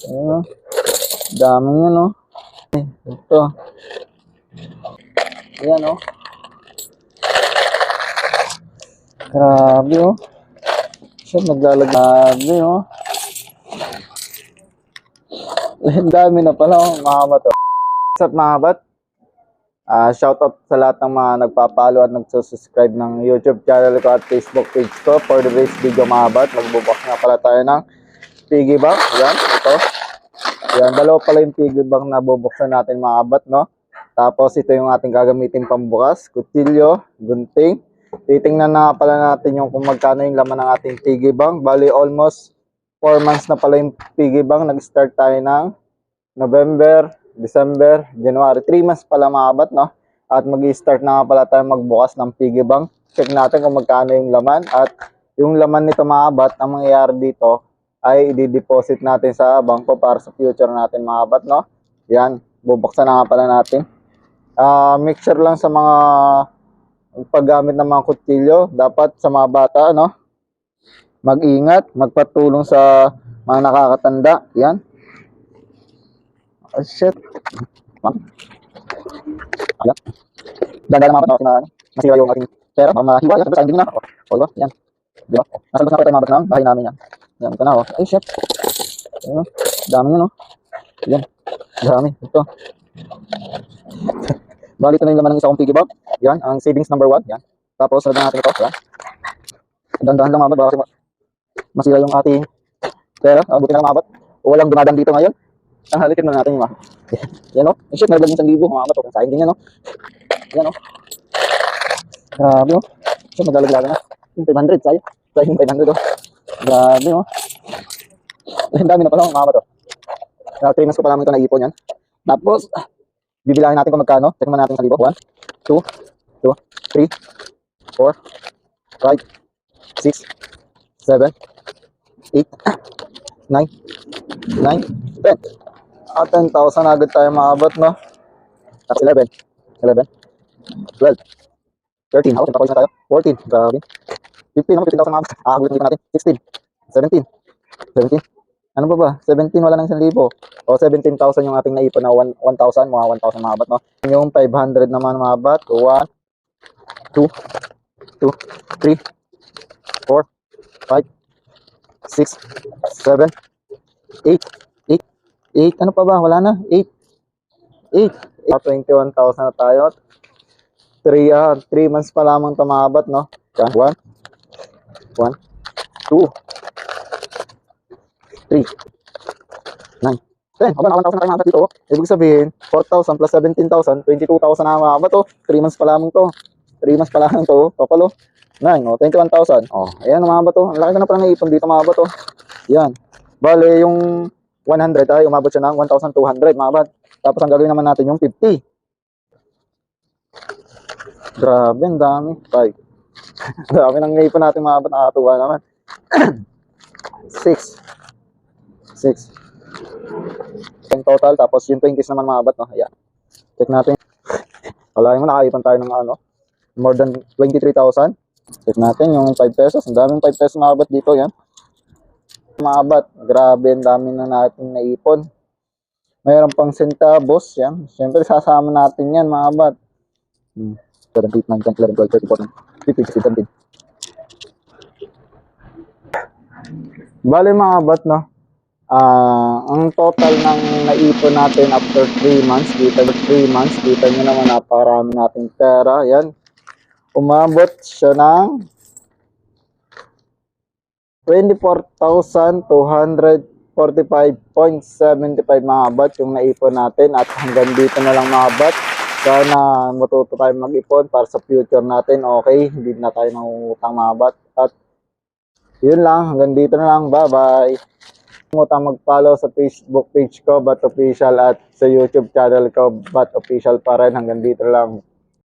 Ayun, oh. Dami nyo, no? Ito. Ayan, oh. Grabe, oh. Siya naglalagay, oh. Ang dami na pala, oh, mga bato. What's up, mga bat? Shoutout sa lahat ng mga nagpapalo at nagsusubscribe ng YouTube channel ko at Facebook page ko for the today's video, mga bat. Magbubox nga pala tayo ng piggy bank. Yan, ito. Yan, dalawa pala yung piggy bank na bubuksan natin, mga bat, no? Tapos ito yung ating gagamitin pambukas, kutsilyo, gunting. Titingnan na pala natin yung kung magkano yung laman ng ating piggy bank. Bali almost 4 months na pala yung piggy bank. Nag-start tayo ng November, December, January. 3 months pala, mga bat, no? At mag-start na pala tayo magbukas ng piggy bank. Check natin kung magkano yung laman. At yung laman nito, mga bat, ang mangyayari dito ay i-deposit natin sa bangko para sa future natin, mga bat, no? Yan, bubuksan na nga pala natin. Make sure lang sa mga paggamit ng mga kutsilyo, dapat sa mga bata, no? Mag-ingat, magpatulong sa mga nakakatanda. Yan. Oh, shit. Ayan. Ganda lang mga bata na masira yung ating pera. Mahiwa yan. Sa hindi na. O, diba? Yan. Diba? Nasa labas na pala mga bata ng bahay namin yan. Yan. Ito na, oh. Ay, shit. Ayan. Dami nyo, no? Yan. Dami. Ito. Bali, ito na yung laman ng isa kong piggy bank. Yan. Ang savings number 1. Yan. Tapos, nalagyan natin ito. Yan. Dandahan lang, mga bata. Kasi masira yung ating pera. Buti na lang, mga bata. Walang dumadang dito ngayon. Ang halitin na natin yung mga. Yan, o. Shit, nalagyan yung 1,000. Mga bata. Kung saan din yan, o. Yan, o. Grabe, o. Shit, maglalaglaga na. Yung 500, sayo. Sayo yung 500, o. Grabe, o. Ang dami na pala, mga bata. 3 months ko pa namin ito naipon yan. Tapos, bibilangin natin kung magkano. Check naman natin sa libo. 1, 2, 3, 4, 5, 6, 7, 8, 9, 10. 10,000 agad tayo, mga bot, no? Tapos 11, 12, 13. Ako, sinta na tayo. 14, grabe. 15, ako, 15,000 mga bot. Akagulit natin. 16, 17, 17. Ano ba ba? 17, wala nang 1,000. O 17,000 yung ating naipon na 1,000, mga 1,000, mga bot, no? Yung 500 naman, mga bot. 1, 2, 3, 4, 5, 6, 7, 8, 8. Ano pa ba? Wala na. 8. 21,000 na tayo. 3 months pa lamang tumabat, no? 1, 2, 3, 9, 10. Aba, 1,000 na tayo, mga dito. Ibig sabihin, 4,000 plus 17,000, 22,000 na, mga bato. 3 months pa lamang to. 3 months pa lamang to. Papalo. 9, 21,000. Ayan, mga bato. Ang laki na pala naipon dito, mga bato. Yan. Bale, yung 100 ay umabot siya ng 1,200, mga bat. Tapos ang gagawin naman natin yung 50. Grabe, ang dami. 5. Dami nang naipon natin, mga bat. Nakakatuwa naman. 6. Yung total. Tapos yung 20s naman, mga bat, no? Ayan. Check natin. Wala mo, nakaipon tayo ng ano, more than 23,000. Check natin yung 5 pesos. Ang daming 5 pesos, mga bat, dito. Yan. Mga bat, grabe, ang dami na natin naipon. Mayroon pang centavos, yan. Siyempre, sasama natin yan, mga bat. 7, 8, 9, 10, 11, 12, 13, 14, 15, 16, 17. Bale, mga bat, no? Ang total ng naipon natin after 3 months, kita nyo naman, napakarami nating pera, yan. Umabot siya ng 24,245.75, mga bat, yung naipon natin. At hanggang dito na lang, mga bat. Sana matuto tayo mag-ipon para sa future natin. Okay, hindi na tayo nangungutang, mga bat. At yun lang, hanggang dito na lang. Bye-bye. Mutang mag-follow sa Facebook page ko, Bat Official, at sa YouTube channel ko, Bat Official pa rin. Hanggang dito lang.